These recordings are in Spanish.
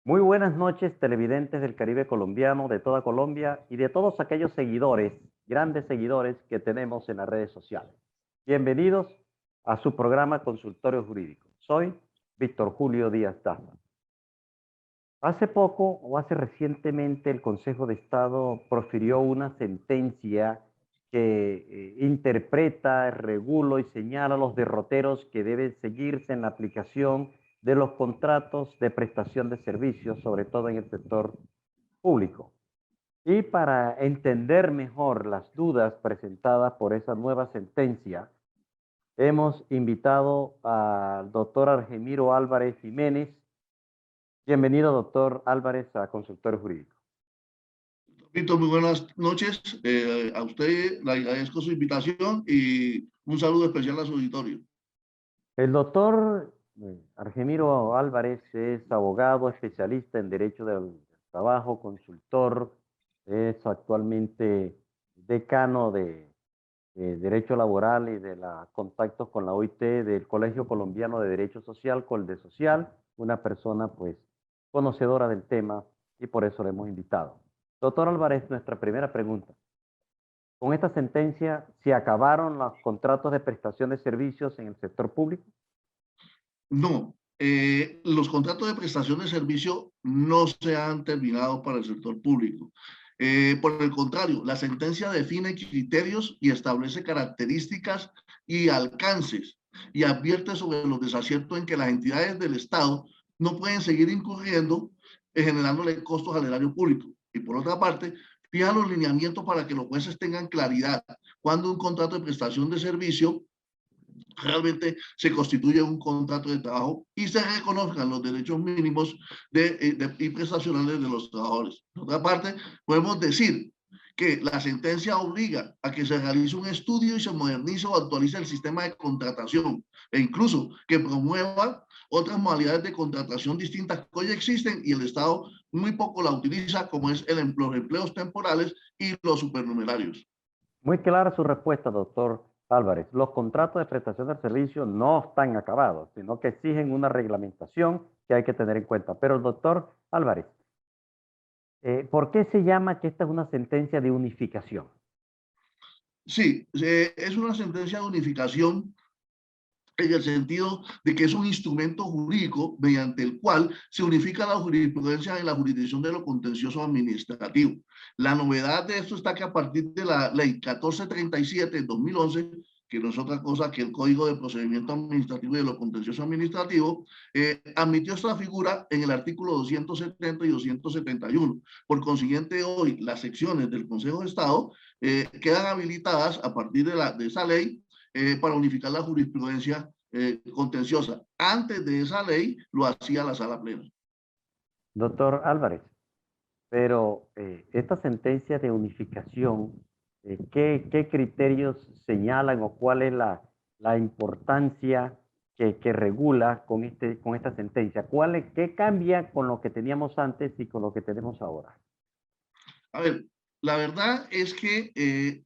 Muy buenas noches, televidentes del Caribe colombiano, de toda Colombia y de todos aquellos seguidores, grandes seguidores que tenemos en las redes sociales. Bienvenidos a su programa Consultorio Jurídico. Soy Víctor Julio Díaz Daza. Hace poco o hace recientemente el Consejo de Estado profirió una sentencia que interpreta, regula y señala los derroteros que deben seguirse en la aplicación de los contratos de prestación de servicios, sobre todo en el sector público. Y para entender mejor las dudas presentadas por esa nueva sentencia, hemos invitado al doctor Argemiro Álvarez Jiménez. Bienvenido, doctor Álvarez, a Consultorio Jurídico. Víctor, muy buenas noches. A usted le agradezco su invitación y un saludo especial a su auditorio. El doctor Argemiro Álvarez es abogado, especialista en Derecho del Trabajo, consultor, es actualmente decano de Derecho Laboral y de los contactos con la OIT del Colegio Colombiano de Derecho Social, Colde-Social, una persona pues conocedora del tema y por eso le hemos invitado. Doctor Álvarez, nuestra primera pregunta. Con esta sentencia, ¿se acabaron los contratos de prestación de servicios en el sector público? No, los contratos de prestación de servicio no se han terminado para el sector público. Por el contrario, la sentencia define criterios y establece características y alcances y advierte sobre los desaciertos en que las entidades del Estado no pueden seguir incurriendo generándole costos al erario público. Y por otra parte, fija los lineamientos para que los jueces tengan claridad cuando un contrato de prestación de servicio realmente se constituye un contrato de trabajo y se reconozcan los derechos mínimos y prestacionales de los trabajadores. Por otra parte, podemos decir que la sentencia obliga a que se realice un estudio y se modernice o actualice el sistema de contratación e incluso que promueva otras modalidades de contratación distintas que hoy existen y el Estado muy poco la utiliza, como es los empleos temporales y los supernumerarios. Muy clara su respuesta, doctor Álvarez. Los contratos de prestación de servicio no están acabados, sino que exigen una reglamentación que hay que tener en cuenta. Pero, doctor Álvarez, ¿por qué se llama que esta es una sentencia de unificación? Sí, es una sentencia de unificación en el sentido de que es un instrumento jurídico mediante el cual se unifica la jurisprudencia en la jurisdicción de lo contencioso administrativo. La novedad de esto está que a partir de la ley 1437 de 2011, que no es otra cosa que el Código de Procedimiento Administrativo y de lo Contencioso Administrativo, admitió esta figura en el artículo 270 y 271. Por consiguiente, hoy las secciones del Consejo de Estado quedan habilitadas a partir de esa ley para unificar la jurisprudencia contenciosa. Antes de esa ley lo hacía la sala plena. Doctor Álvarez, pero esta sentencia de unificación, ¿qué criterios señalan o cuál es la importancia que regula con esta sentencia? ¿Qué cambia con lo que teníamos antes y con lo que tenemos ahora? A ver, la verdad es que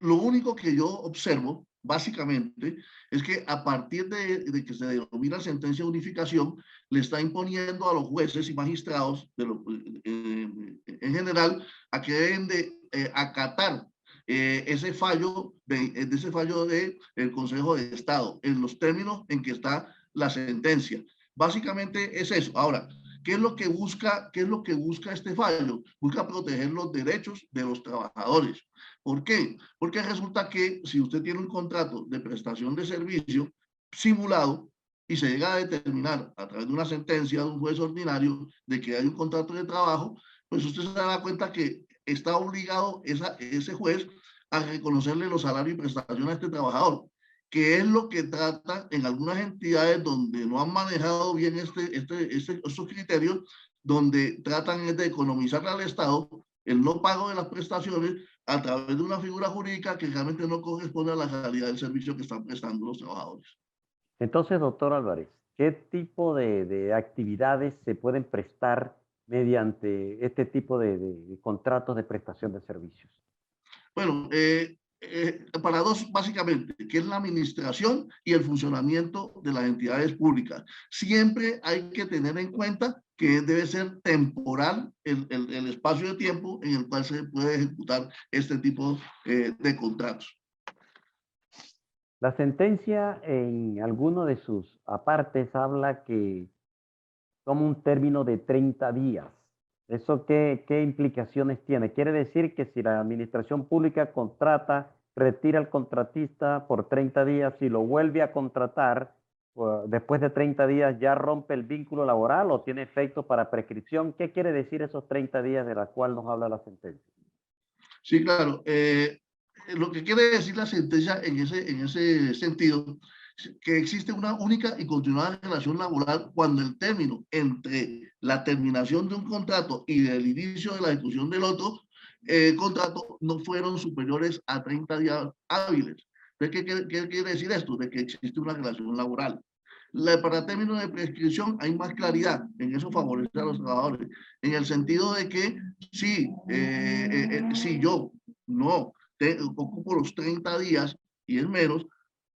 lo único que yo observo, básicamente, es que a partir de que se denomina sentencia de unificación, le está imponiendo a los jueces y magistrados, en general, a que deben de acatar ese fallo del Consejo de Estado, en los términos en que está la sentencia. Básicamente es eso. Ahora, ¿qué es lo que busca este fallo? Busca proteger los derechos de los trabajadores. ¿Por qué? Porque resulta que si usted tiene un contrato de prestación de servicio simulado y se llega a determinar a través de una sentencia de un juez ordinario de que hay un contrato de trabajo, pues usted se da cuenta que está obligado ese juez a reconocerle los salarios y prestaciones a este trabajador, que es lo que trata en algunas entidades donde no han manejado bien estos criterios, donde tratan de economizar al Estado el no pago de las prestaciones a través de una figura jurídica que realmente no corresponde a la realidad del servicio que están prestando los trabajadores. Entonces, doctor Álvarez, ¿qué tipo de actividades se pueden prestar mediante este tipo de contratos de prestación de servicios? Bueno, para dos básicamente, que es la administración y el funcionamiento de las entidades públicas. Siempre hay que tener en cuenta que debe ser temporal el espacio de tiempo en el cual se puede ejecutar este tipo de contratos. La sentencia en alguno de sus apartes habla que toma un término de 30 días. ¿Eso qué implicaciones tiene? Quiere decir que si la administración pública contrata, retira al contratista por 30 días y lo vuelve a contratar, después de 30 días ya rompe el vínculo laboral o tiene efecto para prescripción. ¿Qué quiere decir esos 30 días de la cual nos habla la sentencia? Sí, claro. Lo que quiere decir la sentencia en ese sentido, que existe una única y continuada relación laboral cuando el término entre la terminación de un contrato y el inicio de la ejecución del otro contrato no fueron superiores a 30 días hábiles. Entonces, ¿qué quiere decir esto? De que existe una relación laboral. Para términos de prescripción hay más claridad, en eso favorece a los trabajadores, en el sentido de que si yo no ocupo los 30 días y es menos,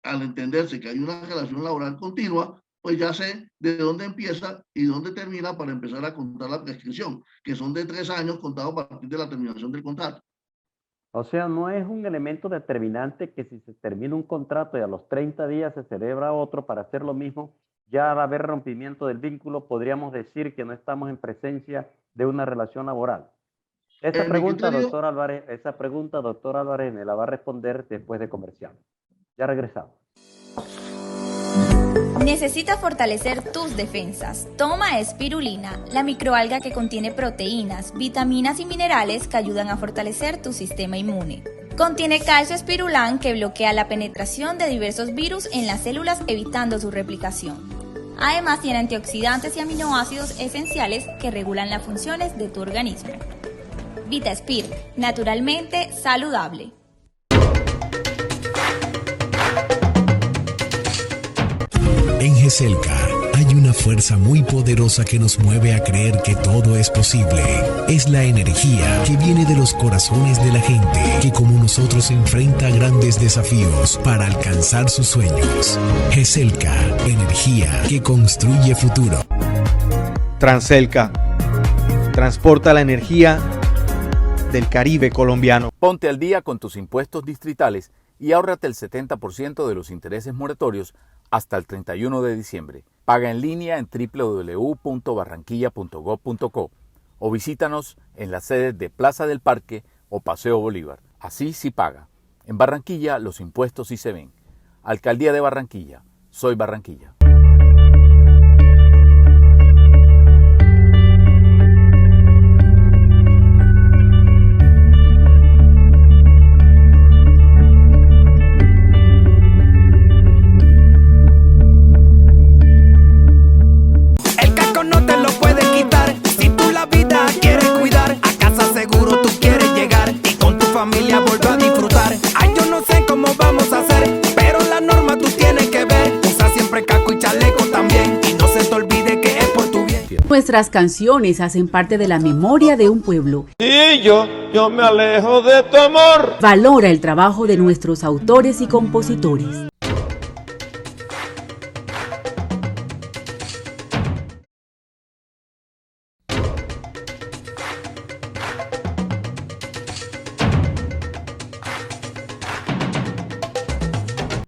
al entenderse que hay una relación laboral continua, pues ya sé de dónde empieza y dónde termina para empezar a contar la prescripción, que son de 3 años contados a partir de la terminación del contrato. O sea, no es un elemento determinante que si se termina un contrato y a los 30 días se celebra otro para hacer lo mismo, ya al haber rompimiento del vínculo, podríamos decir que no estamos en presencia de una relación laboral. Esa pregunta, doctor Álvarez, me la va a responder después de comercial. Ya regresamos. Necesitas fortalecer tus defensas. Toma espirulina, la microalga que contiene proteínas, vitaminas y minerales que ayudan a fortalecer tu sistema inmune. Contiene calcio espirulán que bloquea la penetración de diversos virus en las células evitando su replicación. Además tiene antioxidantes y aminoácidos esenciales que regulan las funciones de tu organismo. VitaSpir, naturalmente saludable. En GESELCA hay una fuerza muy poderosa que nos mueve a creer que todo es posible. Es la energía que viene de los corazones de la gente que como nosotros enfrenta grandes desafíos para alcanzar sus sueños. GESELCA, energía que construye futuro. Transelca, transporta la energía del Caribe colombiano. Ponte al día con tus impuestos distritales y ahórrate el 70% de los intereses moratorios hasta el 31 de diciembre. Paga en línea en www.barranquilla.gov.co o visítanos en las sedes de Plaza del Parque o Paseo Bolívar. Así sí paga. En Barranquilla los impuestos sí se ven. Alcaldía de Barranquilla. Soy Barranquilla. Nuestras canciones hacen parte de la memoria de un pueblo. Y yo me alejo de tu amor. Valora el trabajo de nuestros autores y compositores.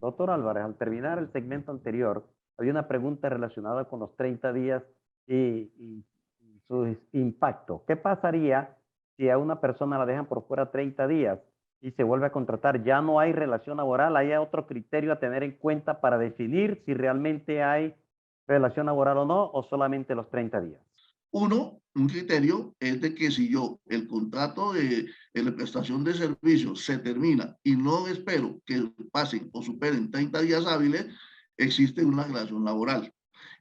Doctor Álvarez, al terminar el segmento anterior, había una pregunta relacionada con los 30 días y su impacto. ¿Qué pasaría si a una persona la dejan por fuera 30 días y se vuelve a contratar? Ya no hay relación laboral, ¿hay otro criterio a tener en cuenta para definir si realmente hay relación laboral o no, o solamente los 30 días? Un criterio es de que si el contrato de prestación de servicios se termina y no espero que pasen o superen 30 días hábiles, existe una relación laboral.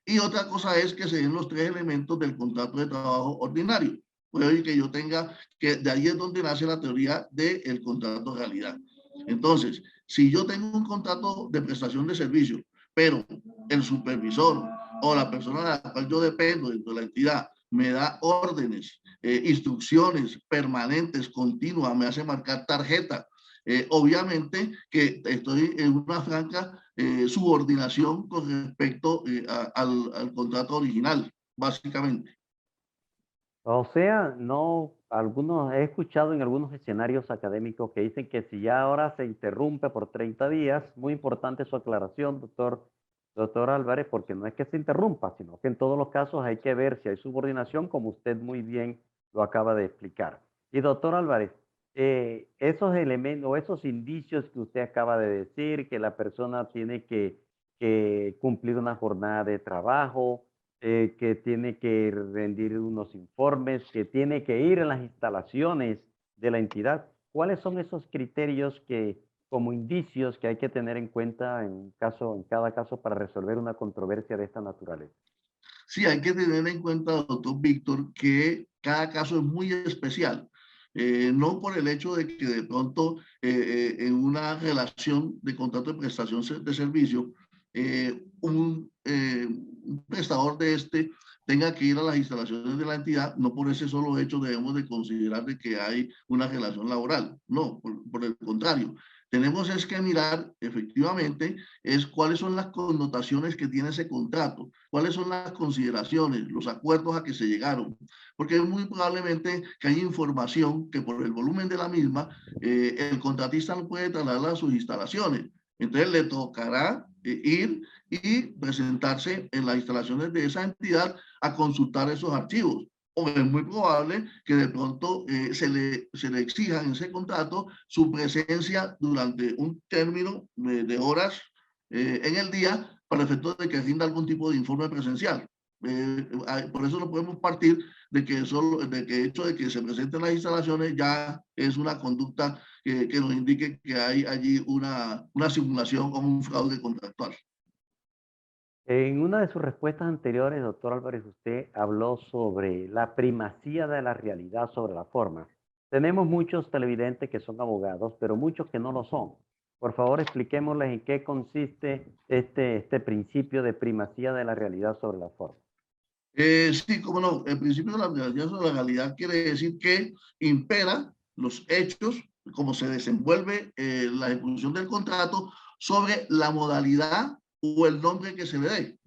Y otra cosa es que se den los 3 elementos del contrato de trabajo ordinario. Puede que yo tenga, que de ahí es donde nace la teoría del contrato de realidad. Entonces, si yo tengo un contrato de prestación de servicio, pero el supervisor o la persona de la cual yo dependo dentro de la entidad me da órdenes, instrucciones permanentes, continuas, me hace marcar tarjeta, Obviamente que estoy en una franca subordinación con respecto al contrato original, básicamente. O sea, no, algunos, he escuchado en algunos escenarios académicos que dicen que si ya ahora se interrumpe por 30 días, muy importante su aclaración, doctor Álvarez, porque no es que se interrumpa, sino que en todos los casos hay que ver si hay subordinación, como usted muy bien lo acaba de explicar. Y doctor Álvarez, esos elementos o esos indicios que usted acaba de decir, que la persona tiene que cumplir una jornada de trabajo, que tiene que rendir unos informes, que tiene que ir a las instalaciones de la entidad. ¿Cuáles son esos criterios que, como indicios que hay que tener en cuenta en cada caso para resolver una controversia de esta naturaleza? Sí, hay que tener en cuenta, doctor Víctor, que cada caso es muy especial. No por el hecho de que de pronto en una relación de contrato de prestación de servicio, un prestador de este tenga que ir a las instalaciones de la entidad, no por ese solo hecho debemos de considerar de que hay una relación laboral. No, por el contrario. Tenemos es que mirar efectivamente es cuáles son las connotaciones que tiene ese contrato, cuáles son las consideraciones, los acuerdos a que se llegaron, porque es muy probablemente que hay información que por el volumen de la misma, el contratista no puede trasladar a sus instalaciones. Entonces le tocará ir y presentarse en las instalaciones de esa entidad a consultar esos archivos. O es muy probable que de pronto se le exija en ese contrato su presencia durante un término de horas en el día para efectos de que rinda algún tipo de informe presencial. Por eso no podemos partir de que el hecho de que se presenten las instalaciones ya es una conducta que nos indique que hay allí una simulación o un fraude contractual. En una de sus respuestas anteriores, doctor Álvarez, usted habló sobre la primacía de la realidad sobre la forma. Tenemos muchos televidentes que son abogados, pero muchos que no lo son. Por favor, expliquémosles en qué consiste este principio de primacía de la realidad sobre la forma. Sí, cómo no. El principio de la realidad sobre la realidad quiere decir que impera los hechos, como se desenvuelve la ejecución del contrato, sobre la modalidad o el nombre que se le dé.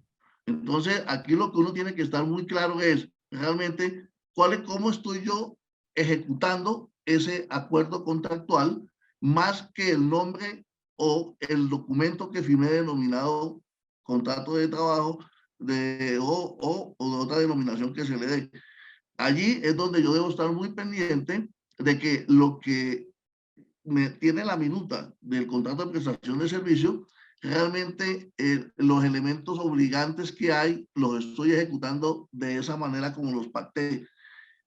Entonces, aquí lo que uno tiene que estar muy claro es realmente cómo estoy yo ejecutando ese acuerdo contractual, más que el nombre o el documento que firmé denominado contrato de trabajo o de otra denominación que se le dé. Allí es donde yo debo estar muy pendiente de que lo que me tiene la minuta del contrato de prestación de servicio, realmente los elementos obligantes que hay los estoy ejecutando de esa manera como los pacté.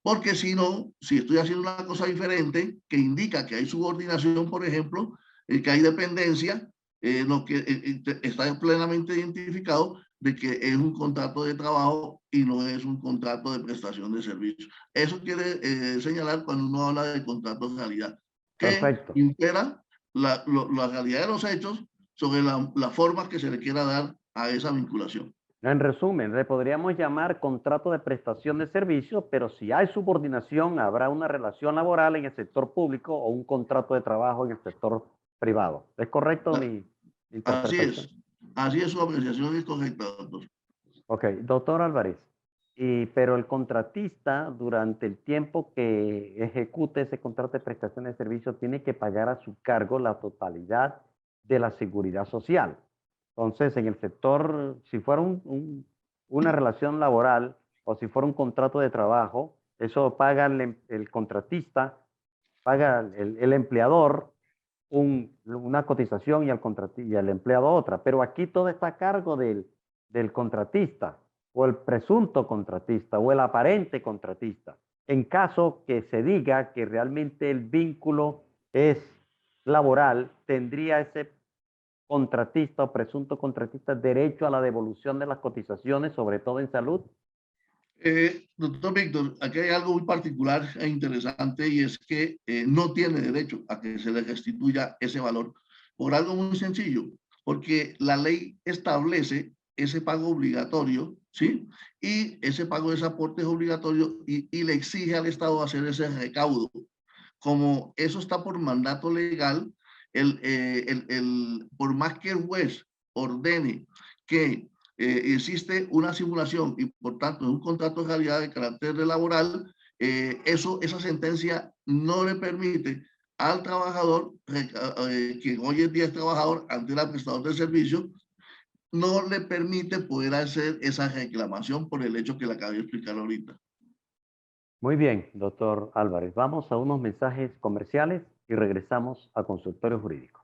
Porque si no, si estoy haciendo una cosa diferente que indica que hay subordinación, por ejemplo, que hay dependencia, está plenamente identificado de que es un contrato de trabajo y no es un contrato de prestación de servicio. Eso quiere señalar cuando uno habla de contrato de realidad, que Perfecto. impera la realidad de los hechos sobre la forma que se le quiera dar a esa vinculación. En resumen, le podríamos llamar contrato de prestación de servicios, pero si hay subordinación, habrá una relación laboral en el sector público o un contrato de trabajo en el sector privado. ¿Es correcto mi interpretación? Así es, su apreciación es correcta, doctor. Ok, doctor Álvarez, pero el contratista durante el tiempo que ejecute ese contrato de prestación de servicio tiene que pagar a su cargo la totalidad de la seguridad social. Entonces, en el sector, si fuera una relación laboral o si fuera un contrato de trabajo, eso paga el contratista, paga el empleador una cotización y al empleado otra. Pero aquí todo está a cargo del contratista o el presunto contratista o el aparente contratista. En caso que se diga que realmente el vínculo es laboral, tendría ese contratista o presunto contratista derecho a la devolución de las cotizaciones, sobre todo en salud. Doctor Víctor, aquí hay algo muy particular e interesante y es que no tiene derecho a que se le restituya ese valor por algo muy sencillo, porque la ley establece ese pago obligatorio, ¿sí? Y ese pago de ese aporte es obligatorio y le exige al Estado hacer ese recaudo. Como eso está por mandato legal, por más que el juez ordene que existe una simulación y por tanto es un contrato de calidad de carácter laboral, esa sentencia no le permite al trabajador, que hoy en día es trabajador ante el prestador de servicio, no le permite poder hacer esa reclamación por el hecho que le acabo de explicar ahorita. Muy bien, doctor Álvarez. Vamos a unos mensajes comerciales y regresamos a Consultorio Jurídico.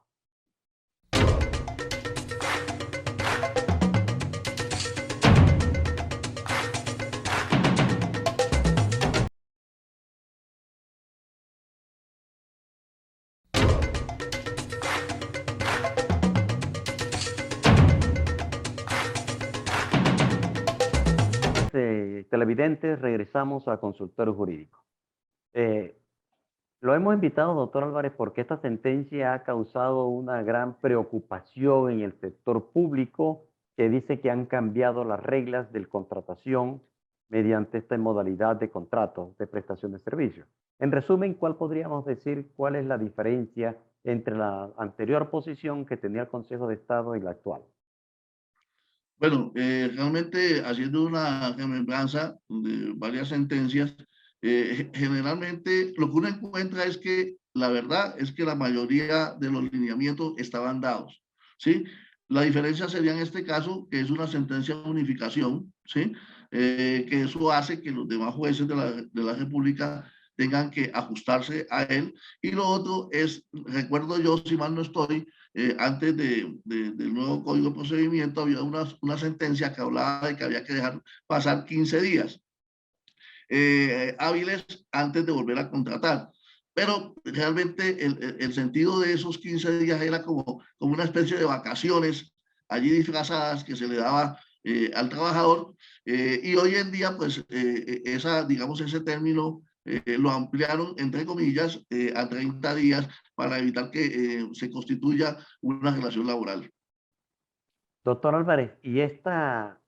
Televidentes, regresamos a Consultorio Jurídico. Lo hemos invitado, doctor Álvarez, porque esta sentencia ha causado una gran preocupación en el sector público, que dice que han cambiado las reglas de contratación mediante esta modalidad de contrato de prestación de servicios. En resumen, ¿cuál podríamos decir cuál es la diferencia entre la anterior posición que tenía el Consejo de Estado y la actual? Bueno, realmente haciendo una remembranza de varias sentencias, generalmente lo que uno encuentra es que la verdad es que la mayoría de los lineamientos estaban dados, ¿sí? La diferencia sería en este caso que es una sentencia de unificación, ¿sí? Que eso hace que los demás jueces de la República tengan que ajustarse a él. Y lo otro es, recuerdo yo, si mal no estoy, antes del nuevo Código de Procedimiento había una sentencia que hablaba de que había que dejar pasar 15 días hábiles antes de volver a contratar. Pero realmente el sentido de esos 15 días era como una especie de vacaciones allí disfrazadas que se le daba al trabajador, y hoy en día pues digamos ese término lo ampliaron entre comillas a 30 días para evitar que se constituya una relación laboral. Doctor Álvarez, ¿y esta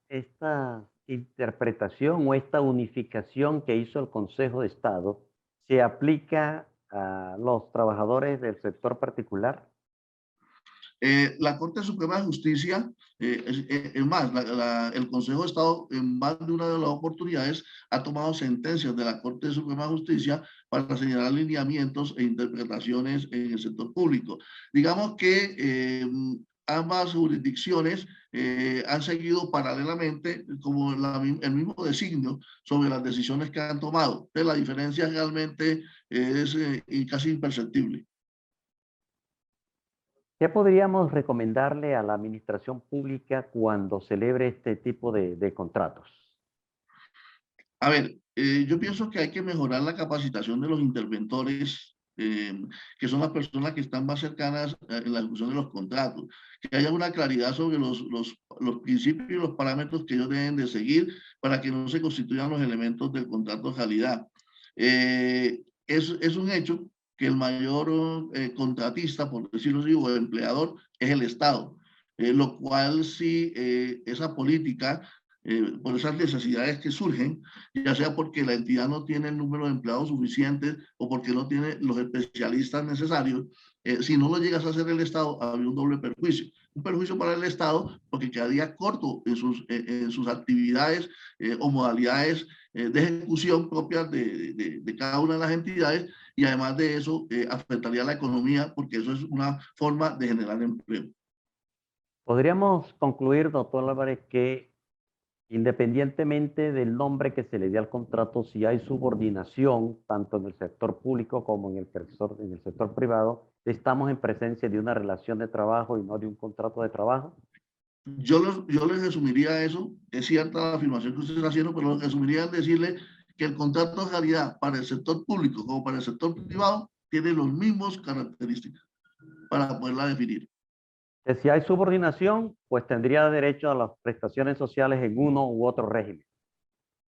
interpretación o esta unificación que hizo el Consejo de Estado se aplica a los trabajadores del sector particular? La Corte Suprema de Justicia, es más, el Consejo de Estado en más de una de las oportunidades ha tomado sentencias de la Corte Suprema de Justicia para señalar lineamientos e interpretaciones en el sector público. Digamos que ambas jurisdicciones han seguido paralelamente como el mismo designio sobre las decisiones que han tomado. Entonces, la diferencia realmente es casi imperceptible. ¿Qué podríamos recomendarle a la administración pública cuando celebre este tipo de contratos? A ver, yo pienso que hay que mejorar la capacitación de los interventores, que son las personas que están más cercanas en la ejecución de los contratos, que haya una claridad sobre los principios y los parámetros que ellos deben de seguir para que no se constituyan los elementos del contrato de calidad. Es un hecho que el mayor contratista, por decirlo así, o empleador, es el Estado, lo cual sí, esa política, por esas necesidades que surgen, ya sea porque la entidad no tiene el número de empleados suficientes o porque no tiene los especialistas necesarios, si no lo llegas a hacer el Estado, habría un doble perjuicio. Un perjuicio para el Estado porque quedaría corto en sus actividades o modalidades de ejecución propias de cada una de las entidades, y además de eso afectaría a la economía porque eso es una forma de generar empleo. Podríamos concluir, doctor Álvarez, que independientemente del nombre que se le dé al contrato, si hay subordinación, tanto en el sector público como en el sector privado, estamos en presencia de una relación de trabajo y no de un contrato de trabajo. Yo les resumiría eso. Es cierta la afirmación que usted está haciendo, pero lo resumiría en decirle que el contrato de calidad para el sector público como para el sector privado tiene los mismos características para poderla definir. Que si hay subordinación, pues tendría derecho a las prestaciones sociales en uno u otro régimen.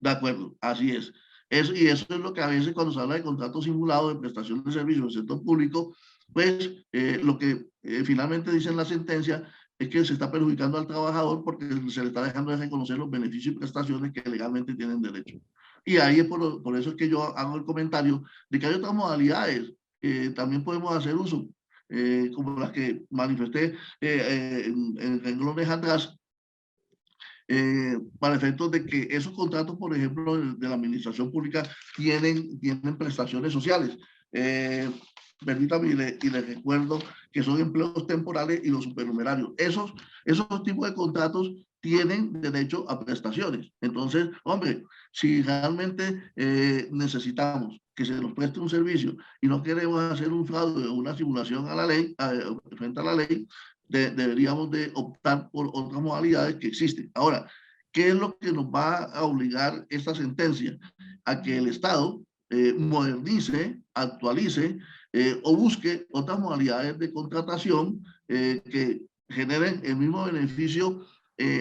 De acuerdo, así es. Y eso es lo que a veces cuando se habla de contrato simulado de prestación de servicios del sector público, pues lo que finalmente dice en la sentencia es que se está perjudicando al trabajador porque se le está dejando de reconocer los beneficios y prestaciones que legalmente tienen derecho. Y ahí es por eso es que yo hago el comentario de que hay otras modalidades. También podemos hacer uso. como las que manifesté en renglones atrás, para efectos de que esos contratos, por ejemplo, de la administración pública, tienen prestaciones sociales. Permítame y les recuerdo que son empleos temporales y los supernumerarios. Esos tipos de contratos tienen derecho a prestaciones. Entonces, hombre, si realmente necesitamos que se nos preste un servicio y no queremos hacer un fraude o una simulación a la ley, frente a la ley, deberíamos de optar por otras modalidades que existen. Ahora, ¿qué es lo que nos va a obligar esta sentencia? A que el Estado modernice, actualice o busque otras modalidades de contratación que generen el mismo beneficio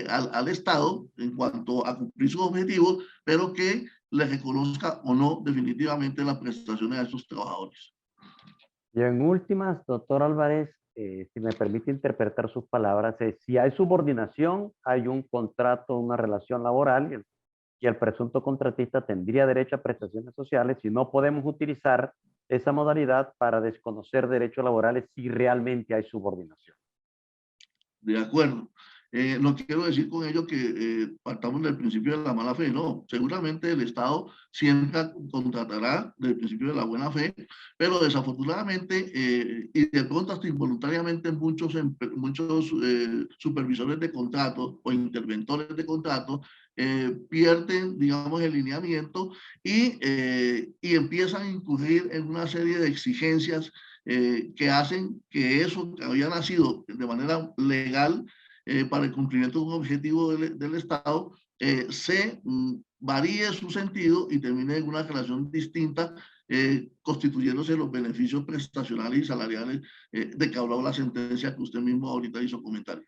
al Estado en cuanto a cumplir sus objetivos, pero que le reconozca o no definitivamente las prestaciones a estos trabajadores. Y en últimas, doctor Álvarez, si me permite interpretar sus palabras, si hay subordinación, hay un contrato, una relación laboral, y el presunto contratista tendría derecho a prestaciones sociales, y no podemos utilizar esa modalidad para desconocer derechos laborales si realmente hay subordinación. De acuerdo. No quiero decir con ello que partamos del principio de la mala fe, no. Seguramente el Estado siempre contratará del principio de la buena fe, pero desafortunadamente y de pronto hasta involuntariamente muchos supervisores de contratos o interventores de contratos pierden, digamos, el lineamiento y empiezan a incurrir en una serie de exigencias que hacen que eso que había nacido de manera legal para el cumplimiento de un objetivo del Estado se varíe su sentido y termine en una relación distinta, constituyéndose los beneficios prestacionales y salariales de que hablaba la sentencia que usted mismo ahorita hizo comentario.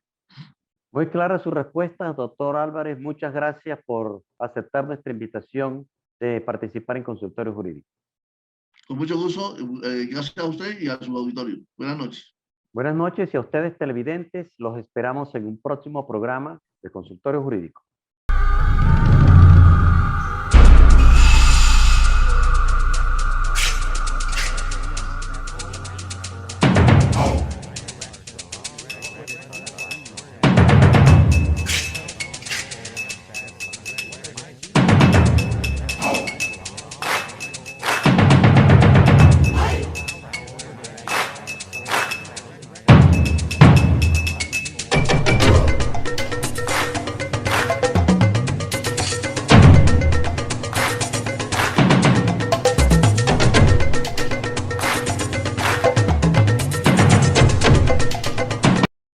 Muy clara su respuesta, doctor Álvarez. Muchas gracias por aceptar nuestra invitación de participar en Consultorio Jurídico. Con mucho gusto, gracias a usted y a su auditorio. Buenas noches. Buenas noches y a ustedes televidentes, los esperamos en un próximo programa de Consultorio Jurídico.